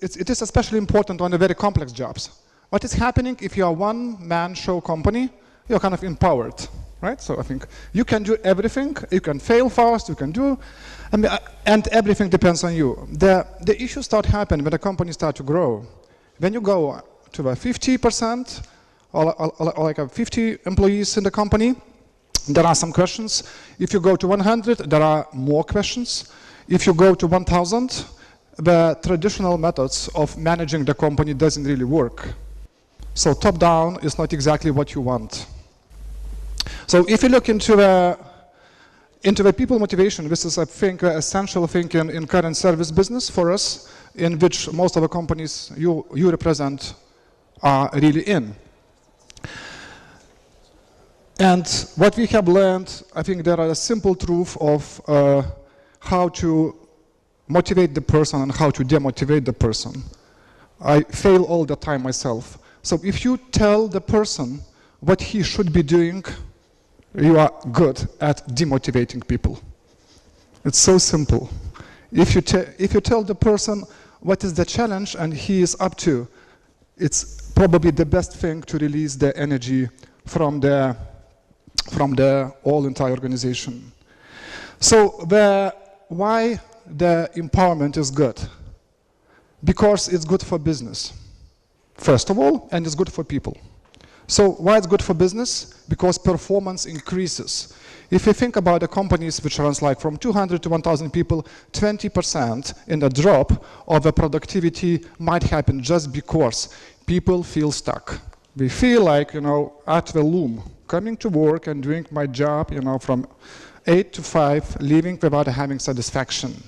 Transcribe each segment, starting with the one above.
it is especially important on the very complex jobs. What is happening if you are one-man show company? You're kind of empowered, right? So I think you can do everything. You can fail fast. You can do, and everything depends on you. The issues start happening when the company starts to grow. When you go to 50% or like 50 employees in the company, there are some questions. If you go to 100, there are more questions. If you go to 1,000, the traditional methods of managing the company doesn't really work. So top-down is not exactly what you want. So if you look into the people motivation, this is, I think, an essential thing in current service business for us, in which most of the companies you represent are really in. And what we have learned, I think there are a simple truth of how to motivate the person and how to demotivate the person. I fail all the time myself. So if you tell the person what he should be doing, you are good at demotivating people. It's so simple. If you tell the person what is the challenge and he is up to, it's probably the best thing to release the energy from the entire organization. So why the empowerment is good? Because it's good for business, first of all, and it's good for people. So why it's good for business? Because performance increases. If you think about the companies which runs like from 200 to 1,000 people, 20% in the drop of the productivity might happen just because people feel stuck. They feel like, at the loom, coming to work and doing my job, from 8 to 5, leaving without having satisfaction.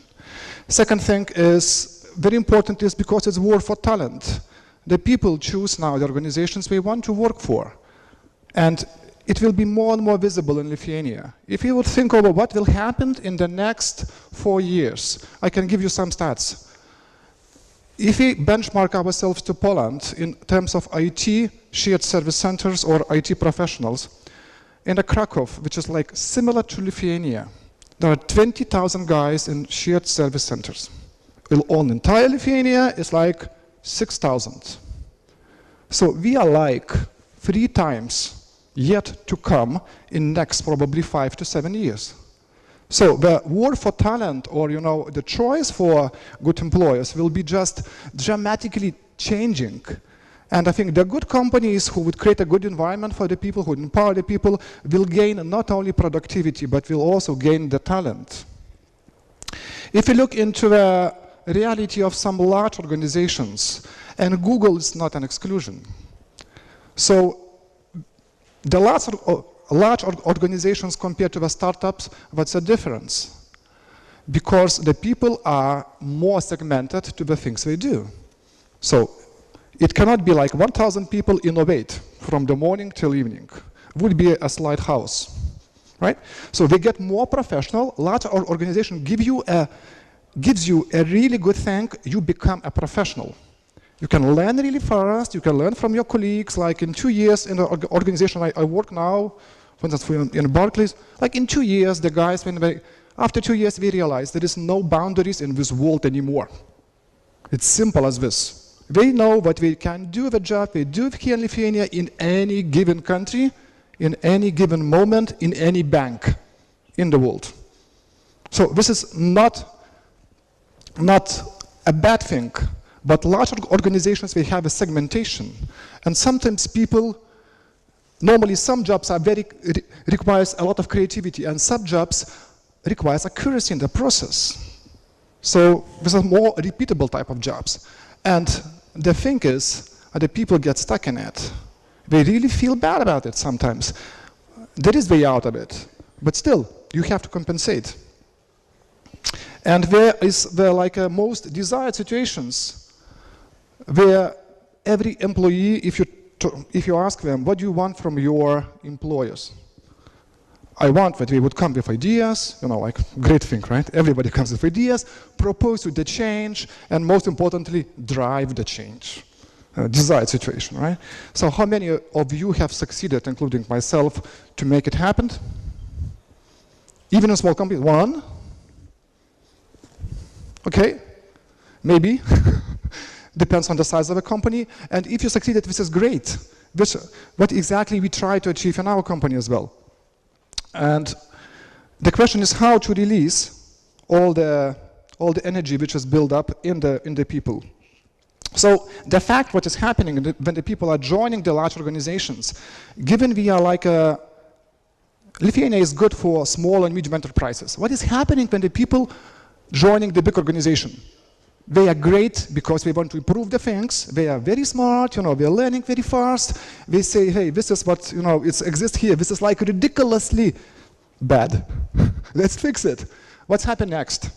Second thing is, very important, is because it's war for talent. The people choose now the organizations they want to work for. And it will be more and more visible in Lithuania. If you would think over what will happen in the next 4 years, I can give you some stats. If we benchmark ourselves to Poland in terms of IT, shared service centers, or IT professionals, in Krakow, which is like similar to Lithuania, there are 20,000 guys in shared service centers. On entire Lithuania, it's like 6,000. So we are like 3 times yet to come in next probably 5 to 7 years. So the war for talent, or the choice for good employers, will be just dramatically changing. And I think the good companies who would create a good environment for the people, who would empower the people, will gain not only productivity, but will also gain the talent. If you look into the reality of some large organizations, and Google is not an exclusion. So the large organizations compared to the startups, what's the difference? Because the people are more segmented to the things they do. So it cannot be like 1,000 people innovate from the morning till evening. It would be a slide house, right? So they get more professional. Large organization gives you a really good thing. You become a professional. You can learn really fast. You can learn from your colleagues. Like in 2 years in the organization I work now, for instance, in Barclays, like in 2 years, the guys, after 2 years, we realize there is no boundaries in this world anymore. It's simple as this. They know what they can do the job they do here in Lithuania in any given country, in any given moment, in any bank in the world. So this is not a bad thing, but large organizations, they have a segmentation. And sometimes people, normally some jobs are requires a lot of creativity, and some jobs requires accuracy in the process. So these are more repeatable type of jobs. And the thing is, the people get stuck in it. They really feel bad about it sometimes. There is way out of it, but still, you have to compensate. And there is the most desired situations where every employee, if you ask them, what do you want from your employers? I want that they would come with ideas, like great thing, right? Everybody comes with ideas, propose with the change, and most importantly, drive the change. Desired situation, right? So how many of you have succeeded, including myself, to make it happen? Even in small companies, 1? Okay, maybe. depends on the size of a company. And if you succeeded, this is great. What exactly we try to achieve in our company as well. And the question is how to release all the energy which is built up in the people. So the fact what is happening when the people are joining the large organizations, given we are like Lithuania is good for small and medium enterprises. What is happening when the people joining the big organization? They are great because they want to improve the things. They are very smart, they are learning very fast. They say, hey, this is what, it exists here. This is like ridiculously bad. Let's fix it. What's happened next?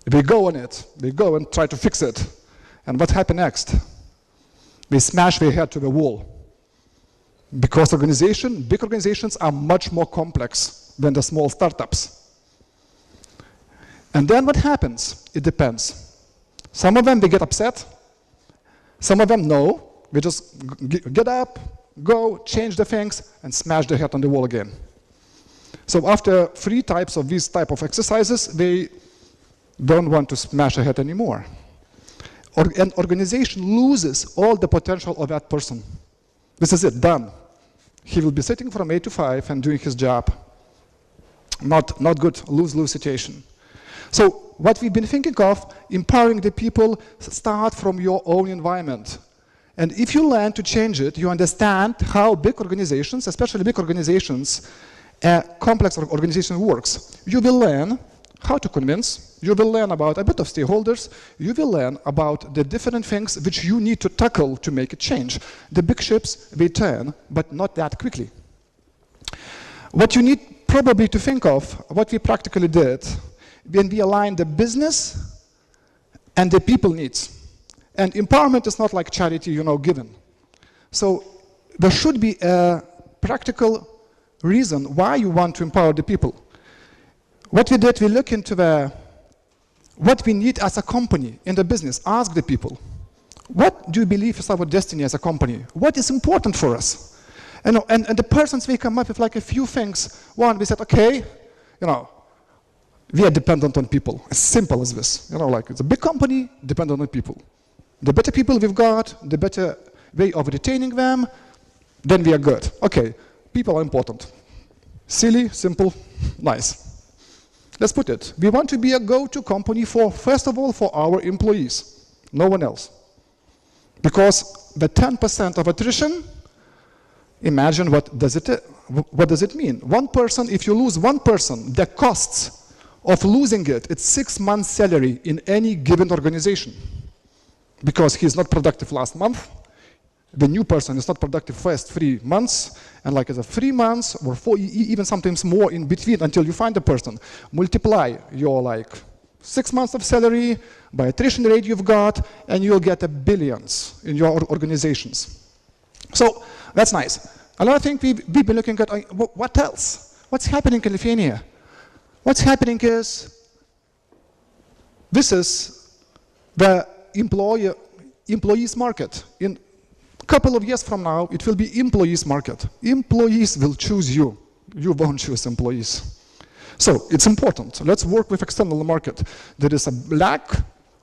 They go on it. They go and try to fix it. And what happened next? They smash their head to the wall. Because big organizations are much more complex than the small startups. And then what happens? It depends. Some of them, they get upset. Some of them, no. They just get up, go, change the things, and smash their head on the wall again. So after 3 types of these type of exercises, they don't want to smash their head anymore. An organization loses all the potential of that person. This is it, done. He will be sitting from 8 to 5 and doing his job. Not good, lose-lose situation. So what we've been thinking of, empowering the people, start from your own environment. And if you learn to change it, you understand how big organizations, especially big organizations, complex organization works. You will learn how to convince, you will learn about a bit of stakeholders, you will learn about the different things which you need to tackle to make a change. The big ships, they turn, but not that quickly. What you need probably to think of, what we practically did, when we align the business and the people needs. And empowerment is not like charity, given. So there should be a practical reason why you want to empower the people. What we did, we look into what we need as a company in the business. Ask the people, what do you believe is our destiny as a company? What is important for us? And the persons, they come up with like a few things. One, we said, okay, we are dependent on people. As simple as this. Like it's a big company, dependent on people. The better people we've got, the better way of retaining them, then we are good. Okay, people are important. Silly, simple, nice. Let's put it. We want to be a go-to company first of all, for our employees. No one else. Because the 10% of attrition, imagine what does it mean? One person, if you lose one person, the costs of losing it's 6 months' salary in any given organization. Because he's not productive last month, the new person is not productive first 3 months, and like it's a 3 months or 4, even sometimes more in between until you find the person. Multiply your 6 months of salary by attrition rate you've got, and you'll get billions in your organizations. So that's nice. Another thing we've been looking at, what else? What's happening in Lithuania? What's happening is, this is the employees market. In a couple of years from now, it will be employees market. Employees will choose you. You won't choose employees. So it's important. Let's work with external market. There is a lack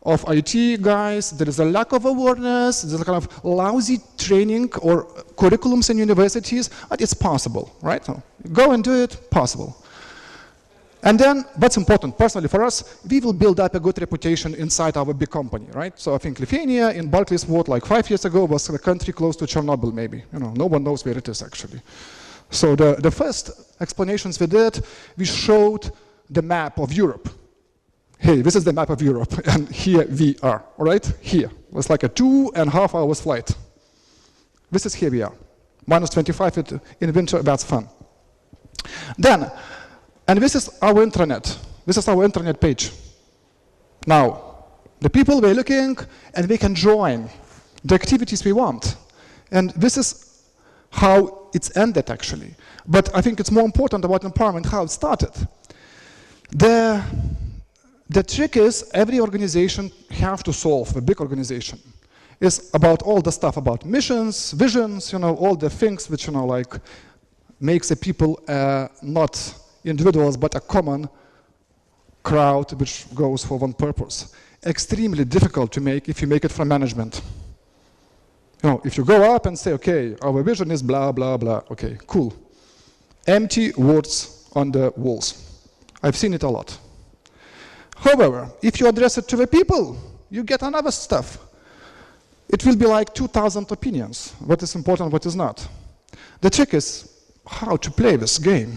of IT guys. There is a lack of awareness. There's a kind of lousy training or curriculums in universities. But it's possible, right? So go and do it, possible. And then, what's important, personally for us, we will build up a good reputation inside our big company, right? So I think Lithuania, in Barclays' world, 5 years ago, was a country close to Chernobyl, maybe. No one knows where it is, actually. So the first explanations we did, we showed the map of Europe. Hey, this is the map of Europe, and here we are, all right? Here. It was like a 2.5 hours flight. This is here we are. Minus 25 in winter, that's fun. Then, and this is our intranet. This is our intranet page. Now, the people, they're looking, and they can join the activities we want. And this is how it's ended, actually. But I think it's more important about empowerment, how it started. The trick is, every organization have to solve, a big organization, is about all the stuff about missions, visions, all the things which, makes the people not individuals, but a crowd which goes for one purpose. Extremely difficult to make if you make it from management. You know, if you go up and say, okay, our vision is blah, blah, blah, okay, cool. Empty words on the walls. I've seen it a lot. However, if you address it to the people, you get another stuff. It will be like 2,000 opinions, what is important, what is not. The trick is how to play this game.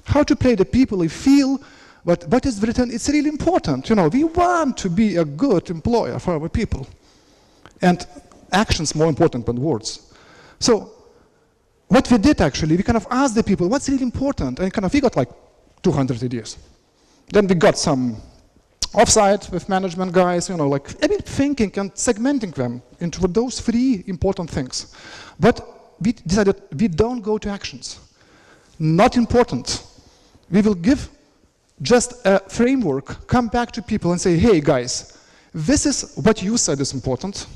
How to play the people who feel what is written, it's really important. You know, we want to be a good employer for our people. And actions more important than words. So what we did actually, we kind of asked the people, what's really important? And kind of we got like 200 ideas. Then we got some offsite with management guys, you know, like a bit thinking and segmenting them into those 3 important things. But we decided we don't go to actions. Not important. We will give just a framework, come back to people and say, hey guys, this is what you said is important.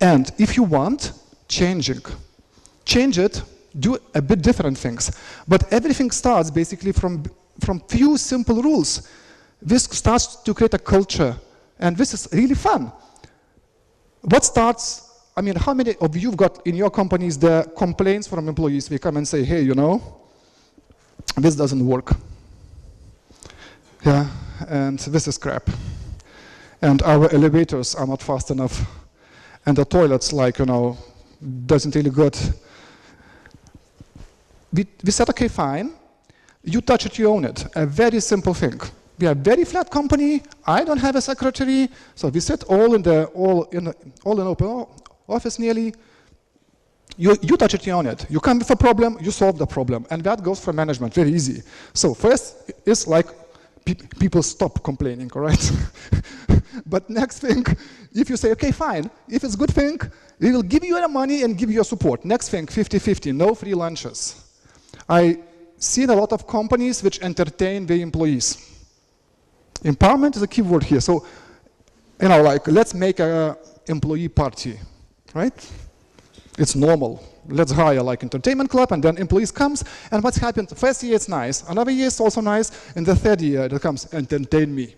And if you want, change it, do a bit different things. But everything starts basically from few simple rules. This starts to create a culture, and this is really fun. What starts, I mean, how many of you have got in your companies the complaints from employees? We come and say, hey, you know, this doesn't work. Yeah, and this is crap. And our elevators are not fast enough. And the toilets, like, you know, doesn't really good. We said, okay, fine. You touch it, you own it. A very simple thing. We are a very flat company. I don't have a secretary, so we sit all in open office nearly. You touch it, you own it. You come with a problem, you solve the problem, and that goes for management. Very easy. So first is like people stop complaining, all right? But next thing, if you say, okay, fine, if it's a good thing, we will give you the money and give you your support. Next thing, 50-50, no free lunches. I see a lot of companies which entertain their employees. Empowerment is a key word here. So, you know, like, let's make an employee party, right? It's normal. Let's hire like entertainment club, and then employees comes, and what's happened? First year it's nice, another year it's also nice, and the third year it comes, entertain me.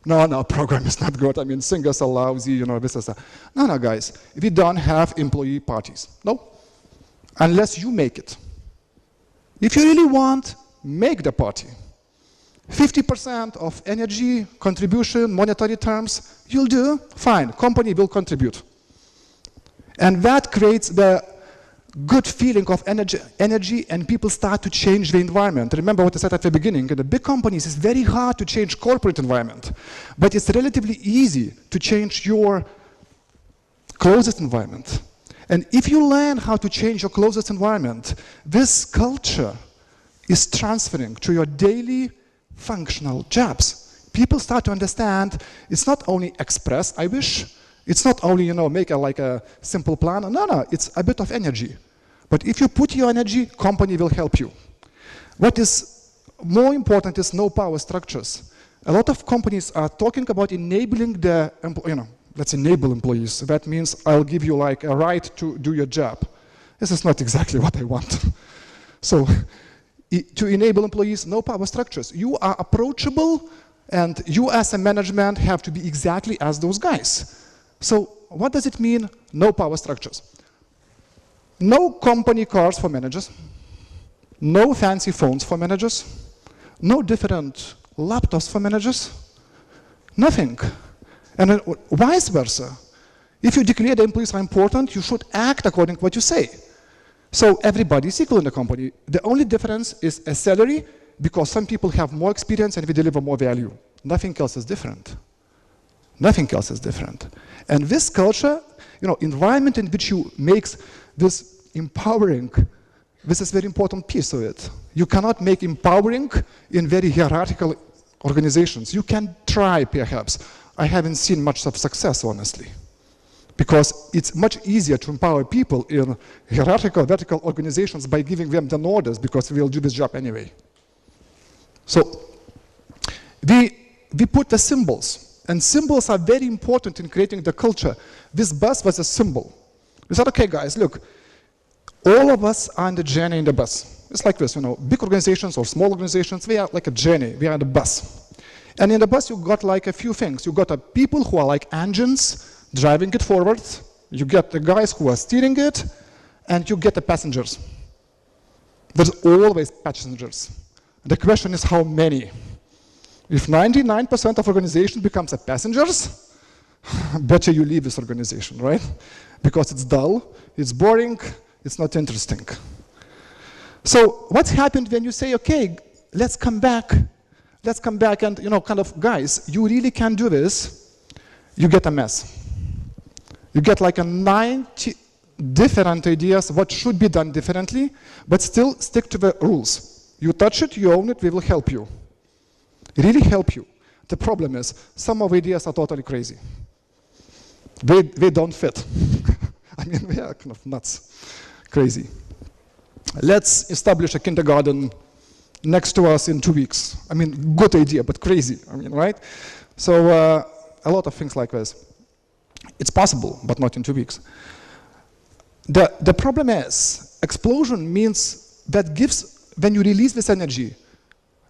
No, program is not good. I mean, singers are lousy, you know, this is a... No, guys, we don't have employee parties. No, unless you make it. If you really want, make the party. 50% of energy, contribution, monetary terms, you'll do, fine, company will contribute. And that creates the good feeling of energy, and people start to change the environment. Remember what I said at the beginning, in the big companies it's very hard to change corporate environment, but it's relatively easy to change your closest environment. And if you learn how to change your closest environment, this culture is transferring to your daily functional jobs. People start to understand it's not only express, I wish, it's not only, you know, make like a simple plan. No, it's a bit of energy. But if you put your energy, company will help you. What is more important is no power structures. A lot of companies are talking about enabling the, you know, let's enable employees. That means I'll give you like a right to do your job. This is not exactly what I want. So to enable employees, no power structures. You are approachable, and you as a management have to be exactly as those guys. So what does it mean, no power structures? No company cars for managers, no fancy phones for managers, no different laptops for managers, nothing. And then vice versa. If you declare the employees are important, you should act according to what you say. So everybody is equal in the company. The only difference is a salary, because some people have more experience and we deliver more value. Nothing else is different. Nothing else is different. And this culture, you know, environment in which you make this empowering, this is a very important piece of it. You cannot make empowering in very hierarchical organizations. You can try, perhaps. I haven't seen much of success, honestly. Because it's much easier to empower people in hierarchical, vertical organizations by giving them the orders, because we'll do this job anyway. So we put the symbols. And symbols are very important in creating the culture. This bus was a symbol. We said, okay, guys, look, all of us are on the journey in the bus. It's like this, you know, big organizations or small organizations, we are like a journey, we are on the bus. And in the bus you got like a few things. You got people who are like engines driving it forward, you get the guys who are steering it, and you get the passengers. There's always passengers. The question is how many? If 99% of organization becomes a passengers, better you leave this organization, right? Because it's dull, it's boring, it's not interesting. So what's happened when you say, okay, let's come back and, you know, kind of, guys, you really can do this, you get a mess. You get like a 90 different ideas what should be done differently, but still stick to the rules. You touch it, you own it, we will help you. Really help you. The problem is, some of ideas are totally crazy. They don't fit. I mean, we are kind of nuts, crazy. Let's establish a kindergarten next to us in 2 weeks. I mean, good idea, but crazy, I mean, right? So a lot of things like this. It's possible, but not in 2 weeks. The problem is, explosion means that gives, when you release this energy,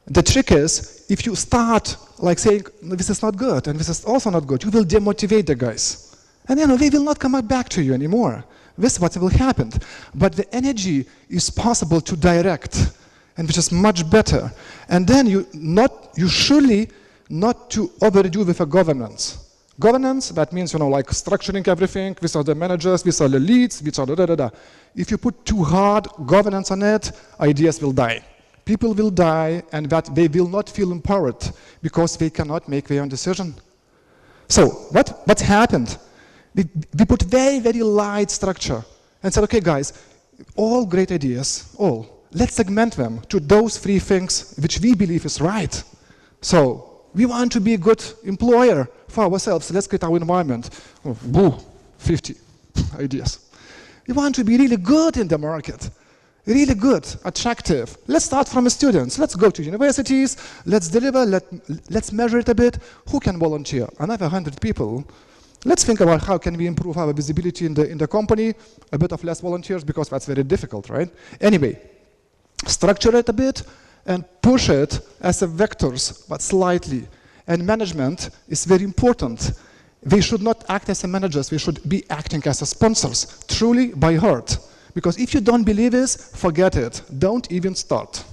the trick is, if you start like saying, this is not good, and this is also not good, you will demotivate the guys. And you know, they will not come back to you anymore. This is what will happen. But the energy is possible to direct, and which is much better. And then you surely not to overdo with a governance. Governance, that means, you know, like structuring everything, these are the managers, these are the leads, these are the If you put too hard governance on it, ideas will die. People will die, and that they will not feel empowered because they cannot make their own decision. So what happened? We put very, very light structure and said, okay, guys, all great ideas, let's segment them to those 3 things which we believe is right. So we want to be a good employer for ourselves. Let's create our environment. 50 ideas. We want to be really good in the market. Really good, attractive. Let's start from the students. Let's go to universities. Let's deliver. Let's measure it a bit. Who can volunteer? Another 100 people. Let's think about how can we improve our visibility in the company. A bit of less volunteers because that's very difficult, right? Anyway, structure it a bit and push it as a vectors, but slightly. And management is very important. They should not act as a managers. They should be acting as a sponsors, truly by heart. Because if you don't believe this, forget it. Don't even start.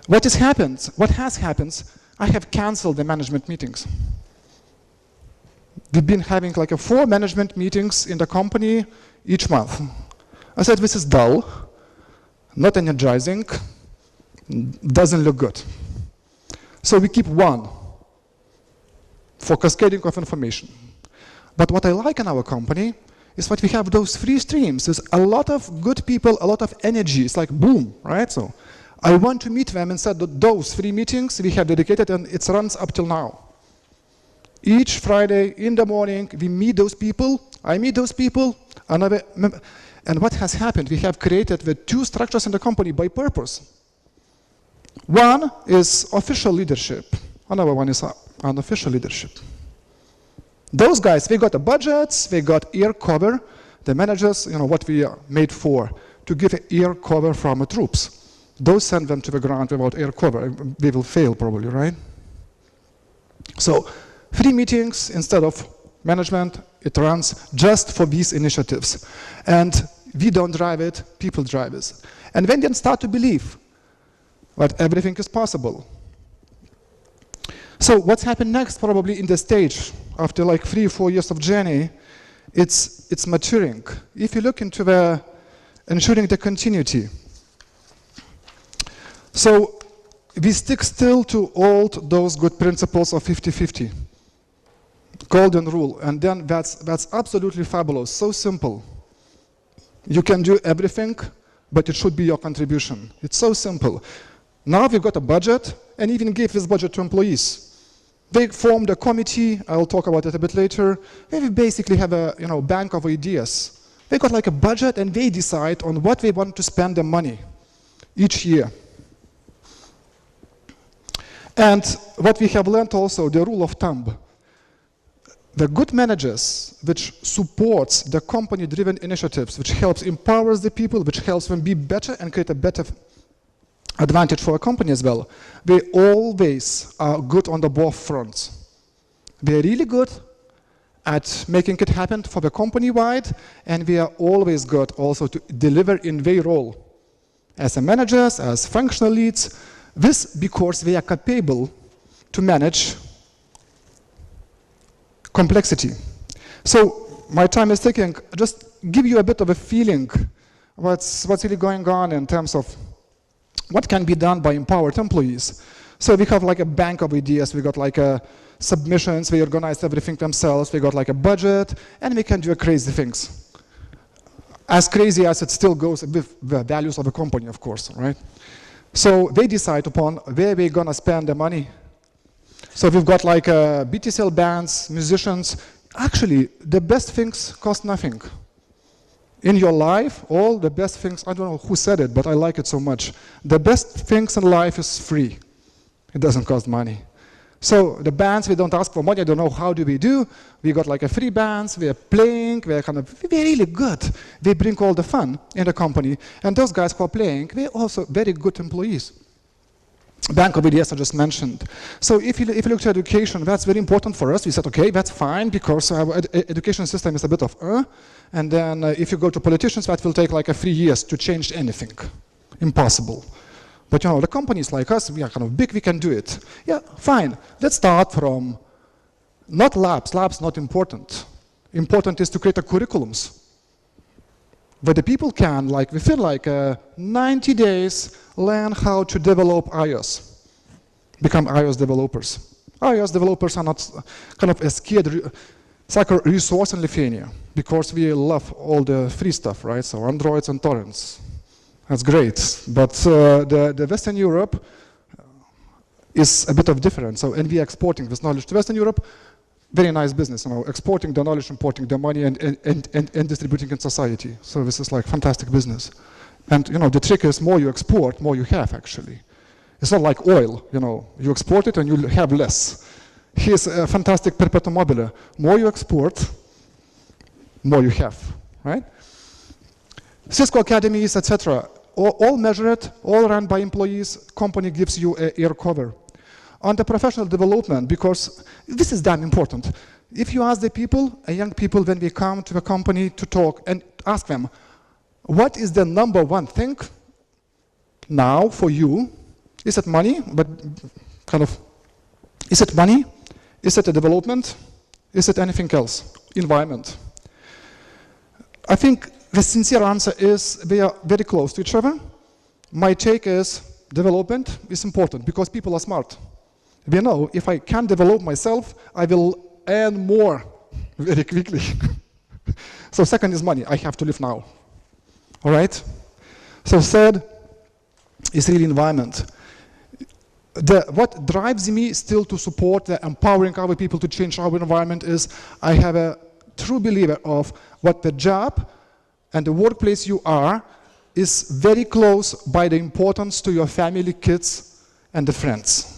What has happened, I have canceled the management meetings. We've been having like 4 management meetings in the company each month. I said, this is dull, not energizing, doesn't look good. So we keep 1 for cascading of information. But what I like in our company is that we have those 3 streams. There's a lot of good people, a lot of energy. It's like boom, right? So I want to meet them and said that those 3 meetings we have dedicated, and it runs up till now. Each Friday in the morning, we meet those people. I meet those people. And what has happened? We have created the 2 structures in the company by purpose. One is official leadership. Another one is unofficial leadership. Those guys, they got the budgets, they got ear cover. The managers, you know, what we are made for, to give ear cover from the troops. Those send them to the ground without ear cover. They will fail probably, right? So 3 meetings instead of management, it runs just for these initiatives. And we don't drive it, people drive it. And when they start to believe that everything is possible. So what's happened next probably in the stage after like 3 or 4 years of journey, it's maturing. If you look into the ensuring the continuity. So we stick still to all those good principles of 50-50. Golden rule, and then that's absolutely fabulous, so simple. You can do everything, but it should be your contribution. It's so simple. Now we've got a budget, and even gave this budget to employees. They formed a committee, I'll talk about it a bit later. They basically have a bank of ideas. They got like a budget, and they decide on what they want to spend their money each year. And what we have learned also, the rule of thumb. the good managers, which supports the company-driven initiatives, which helps empowers the people, which helps them be better and create a better advantage for a company as well, they always are good on the both fronts. They're really good at making it happen for the company-wide, and we are always good also to deliver in their role as a managers, as functional leads, this because they are capable to manage complexity. So my time is ticking. Just give you a bit of a feeling what's really going on in terms of what can be done by empowered employees. So we have like a bank of ideas. We got like submissions. We organize everything themselves. We got like a budget, and we can do crazy things. As crazy as it still goes with the values of the company, of course, right? So they decide upon where we're gonna spend the money. So we've got like BTCL bands, musicians. Actually, the best things cost nothing. In your life, all the best things, I don't know who said it, but I like it so much. The best things in life is free. It doesn't cost money. So the bands, we don't ask for money. I don't know how do we do. We got like a free bands, we are playing, we're really good. They bring all the fun in the company. And those guys who are playing, they're also very good employees. Bank of ideas I just mentioned. So if you look at education, that's very important for us. We said, okay, that's fine, because our education system is a bit of and then if you go to politicians, that will take like 3 years to change anything. Impossible. But you know, the companies like us, we are kind of big, we can do it. Yeah, fine. Let's start from not labs. Labs not important. Important is to create a curriculums where the people can, like within like 90 days, learn how to develop iOS, become iOS developers. iOS developers are not kind of a scared, it's like a resource in Lithuania, because we love all the free stuff, right? So Androids and torrents. That's great, but the Western Europe is a bit of different. So, and we are exporting this knowledge to Western Europe. Very nice business, you know, exporting the knowledge, importing the money, and distributing in society. So this is like fantastic business. And you know, the trick is more you export, more you have actually. It's not like oil, you know, you export it and you have less. Here's a fantastic perpetuum mobile. More you export, more you have, right? Cisco academies, etc. All measured, all run by employees. Company gives you an air cover. On the professional development, because this is damn important. If you ask the people, young people, when they come to the company to talk and ask them, what is the number one thing now for you? Is it money? But kind of, is it money? Is it a development? Is it anything else? Environment. I think the sincere answer is they are very close to each other. My take is development is important because people are smart. We know if I can develop myself, I will earn more very quickly. So second is money. I have to live now. All right? So third is really environment. What drives me still to support the empowering our people to change our environment is I have a true believer of what the job and the workplace you are is very close by the importance to your family, kids, and the friends.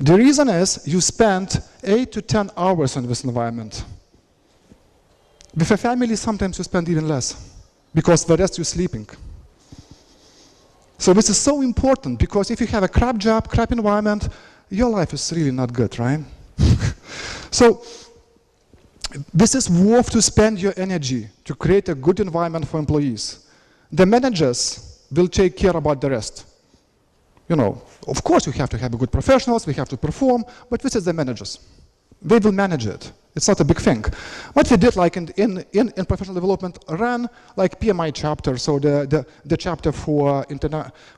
The reason is you spend 8 to 10 hours in this environment. With a family, sometimes you spend even less because the rest you're sleeping. So this is so important because if you have a crap job, crap environment, your life is really not good, right? So this is worth to spend your energy to create a good environment for employees. The managers will take care about the rest. You know, of course you have to have good professionals, we have to perform, but this is the managers. They will manage it. It's not a big thing. What we did like in professional development, ran like PMI chapter, so the chapter for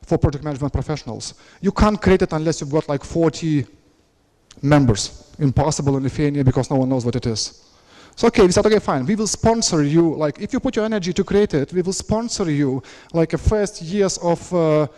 project management professionals. You can't create it unless you've got like 40 members. Impossible in Lithuania because no one knows what it is. So okay, we said, okay, fine, we will sponsor you, like if you put your energy to create it, we will sponsor you like a first years of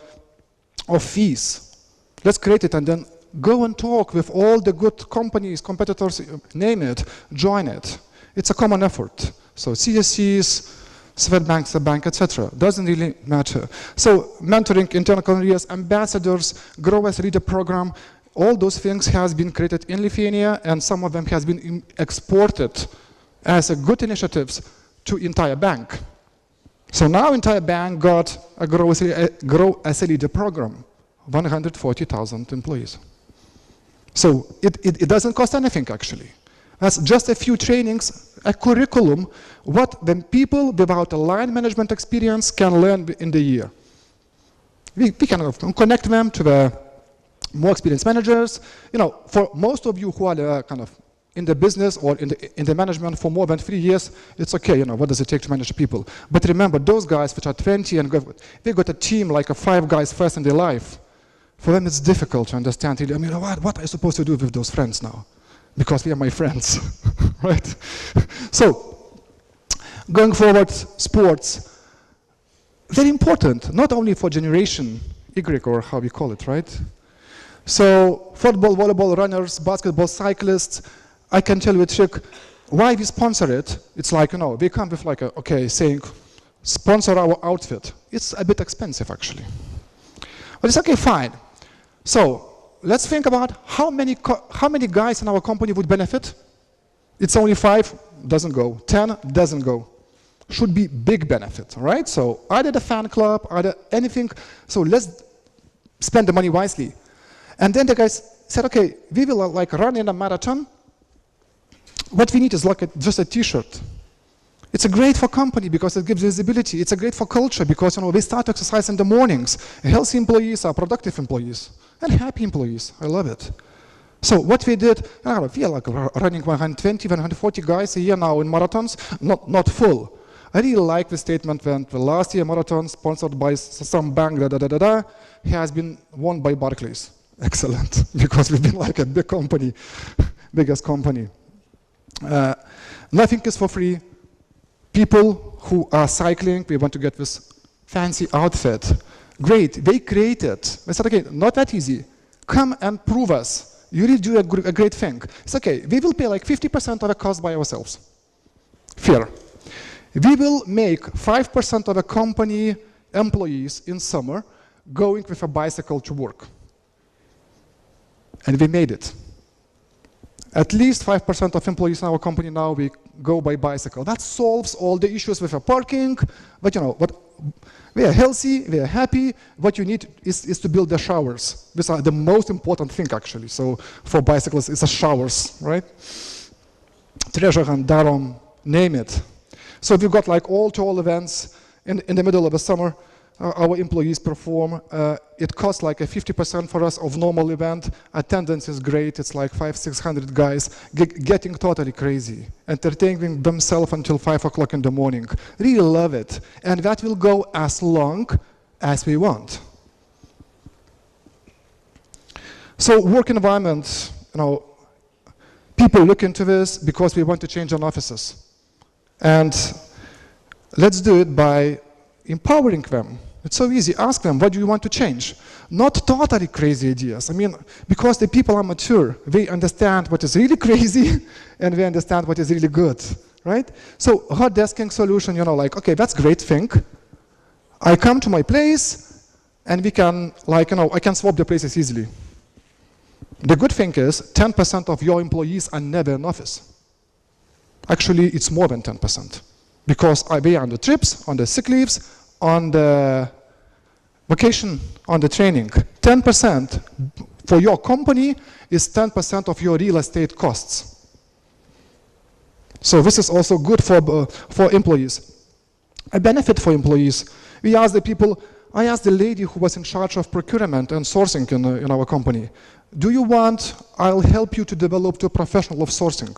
fees. Let's create it and then go and talk with all the good companies, competitors, name it, join it. It's a common effort. So CSCs, Swedbank, the bank, etc. Doesn't really matter. So mentoring internal careers, ambassadors, grow as leader program. All those things has been created in Lithuania, and some of them has been exported as a good initiatives to entire bank. So now entire bank got a grow as a leader program, 140,000 employees. So it doesn't cost anything actually. That's just a few trainings, a curriculum, what the people without a line management experience can learn in the year. We can connect them to the more experienced managers. You know, for most of you who are kind of in the business or in the management for more than 3 years, it's okay, you know, what does it take to manage people? But remember, those guys which are 20 and they got a team like 5 guys first in their life. For them it's difficult to understand, I mean, what are you supposed to do with those friends now? Because we are my friends, right? So, going forward, sports, very important, not only for generation Y or how we call it, right? So, football, volleyball, runners, basketball, cyclists, I can tell you a trick, why we sponsor it. It's like, you know, we come with like, saying, sponsor our outfit. It's a bit expensive actually. But it's okay, fine. So, let's think about how many guys in our company would benefit. It's only 5, doesn't go. 10, doesn't go. Should be big benefit, right? So either the fan club, either anything. So let's spend the money wisely. And then the guys said, okay, we will like run in a marathon. What we need is like just a t-shirt. It's a great for company because it gives visibility. It's a great for culture because, you know, we start exercise in the mornings. Healthy employees are productive employees and happy employees. I love it. So what we did, we are like running 120, 140 guys a year now in marathons, not full. I really like the statement when the last year marathon sponsored by some bank, has been won by Barclays. Excellent, because we've been like a big company, biggest company. Nothing is for free. People who are cycling, we want to get this fancy outfit. Great, they created. They said, okay, not that easy. Come and prove us. You really do a great thing. It's okay, we will pay like 50% of the cost by ourselves. Fair. We will make 5% of the company employees in summer going with a bicycle to work. And we made it. At least 5% of employees in our company now, we go by bicycle. That solves all the issues with parking, but you know, we are healthy, we are happy. What you need is to build the showers. These are the most important thing actually. So for bicyclists, it's the showers, right? Treasure and Darom, name it. So we've got like all-to-all events in the middle of the summer. Our employees perform. It costs like a 50% for us of normal event. Attendance is great. It's like 500-600 guys getting totally crazy, entertaining themselves until 5 o'clock in the morning. Really love it. And that will go as long as we want. So work environment, you know, people look into this because we want to change our offices. And let's do it by empowering them. It's so easy. Ask them, what do you want to change? Not totally crazy ideas. I mean, because the people are mature, they understand what is really crazy and they understand what is really good, right? So hot desking solution, you know, like, okay, that's a great thing. I come to my place and we can, like, you know, I can swap the places easily. The good thing is 10% of your employees are never in office. Actually, it's more than 10%. Because they are on the trips, on the sick leaves, on the vacation, on the training. 10% for your company is 10% of your real estate costs. So this is also good for employees. A benefit for employees. We asked the people, I asked the lady who was in charge of procurement and sourcing in our company, do you want, I'll help you to develop to a professional of sourcing.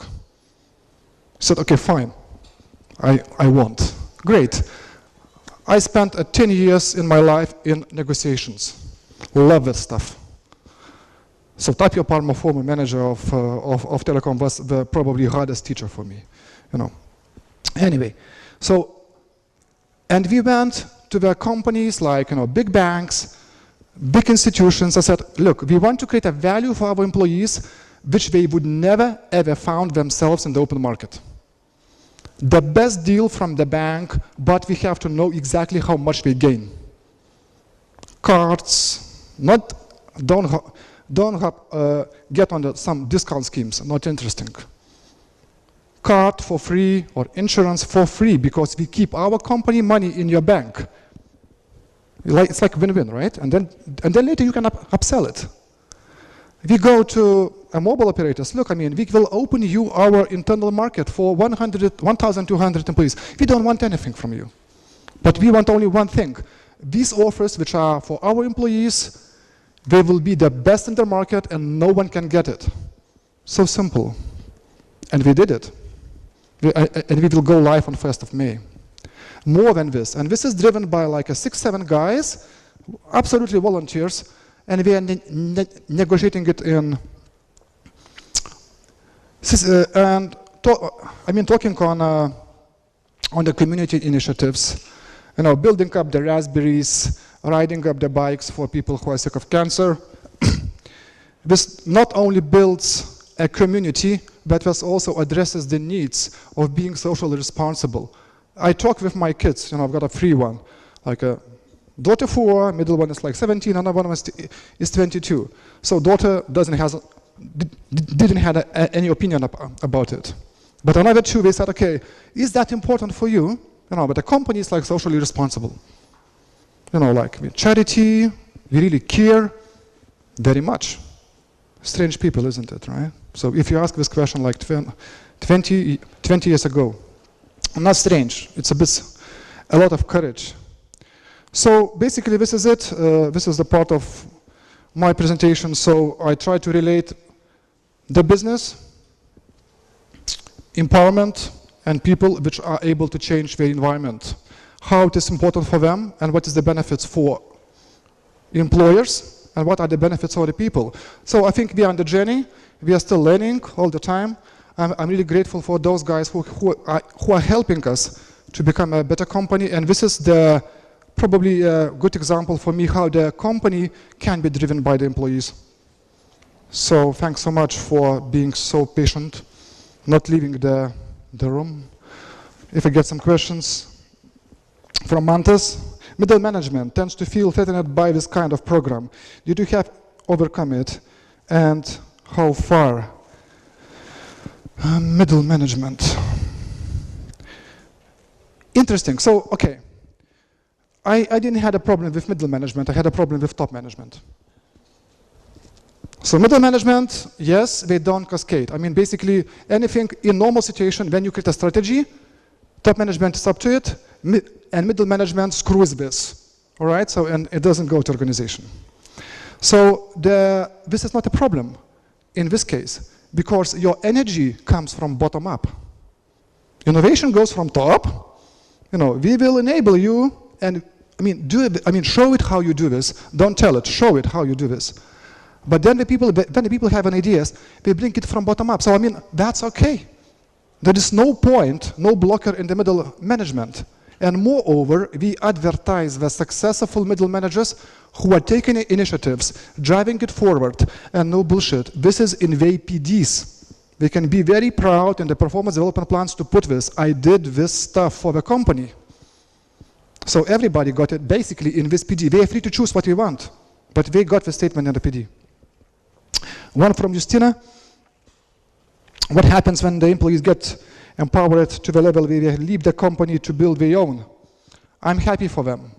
She said, okay, fine. I want. Great. I spent 10 years in my life in negotiations. Love that stuff. So Tapio Parma, former manager of Telecom, was the probably hardest teacher for me. You know. Anyway, so, and we went to the companies like, you know, big banks, big institutions. I said, look, we want to create a value for our employees which they would never ever found themselves in the open market. The best deal from the bank, but we have to know exactly how much we gain. Cards, not Get on some discount schemes, not interesting. Card for free or insurance for free because we keep our company money in your bank. It's like win-win, right? And then later you can upsell it. We go to mobile operators. Look, I mean, we will open you our internal market for 1,200 employees. We don't want anything from you, but we want only one thing. These offers, which are for our employees, they will be the best in the market and no one can get it. So simple. And we did it. And we will go live on 1st of May. More than this. And this is driven by like 6-7 guys, absolutely volunteers, and we are negotiating it in, talking on the community initiatives, building up the raspberries, riding up the bikes for people who are sick of cancer. This not only builds a community, but this also addresses the needs of being socially responsible. I talk with my kids, I've got a free one, like a daughter 4, middle one is like 17, another one is 22. So daughter didn't have any opinion about it. But another 2, they said, okay, is that important for you? But the company is like socially responsible. Like charity, we really care very much. Strange people, isn't it, right? So if you ask this question like 20 years ago, not strange, it's a lot of courage. So basically this is it. This is the part of my presentation. So I try to relate the business, empowerment, and people which are able to change their environment. How it is important for them, and what is the benefits for employers, and what are the benefits for the people. So I think we are on the journey. We are still learning all the time. I'm really grateful for those guys who are helping us to become a better company. And this is probably a good example for me how the company can be driven by the employees. So thanks so much for being so patient, not leaving the room. If I get some questions from Mantas. Middle management tends to feel threatened by this kind of program. Did you have overcome it, and how far? Middle management. Interesting. So, okay. I didn't have a problem with middle management. I had a problem with top management. So middle management, yes, they don't cascade. I mean, basically, anything in normal situation, when you create a strategy, top management is up to it, and middle management screws this. All right? So, and it doesn't go to organization. So this is not a problem in this case, because your energy comes from bottom up. Innovation goes from top. We will enable you, and show it how you do this. Don't tell it. Show it how you do this. But then the people have an ideas, they bring it from bottom up. So that's okay. There is no point, no blocker in the middle management. And moreover, we advertise the successful middle managers who are taking initiatives, driving it forward, and no bullshit. This is in their PDs. They can be very proud in the performance development plans to put this. I did this stuff for the company. So everybody got it basically in this PD. They are free to choose what we want, but they got the statement in the PD. One from Justina. What happens when the employees get empowered to the level where they leave the company to build their own? I'm happy for them.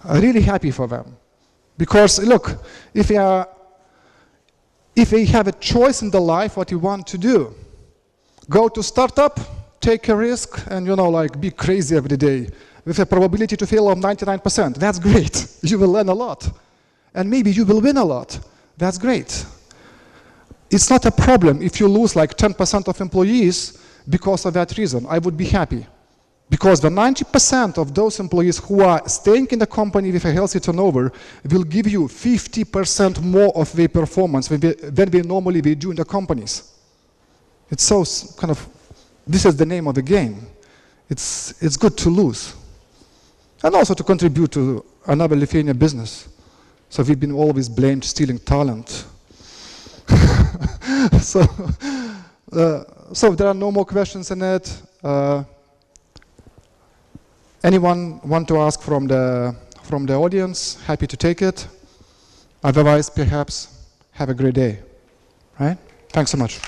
I'm really happy for them. Because look, if they have a choice in their life what you want to do, go to startup, take a risk, and be crazy every day with a probability to fail of 99%. That's great. You will learn a lot. And maybe you will win a lot. That's great. It's not a problem if you lose like 10% of employees because of that reason. I would be happy. Because the 90% of those employees who are staying in the company with a healthy turnover will give you 50% more of their performance than they normally do in the companies. It's so this is the name of the game. It's good to lose. And also to contribute to another Lithuanian business. So we've been always blamed stealing talent. So there are no more questions in it. Anyone want to ask from the audience? Happy to take it. Otherwise, perhaps, have a great day. Right? Thanks so much.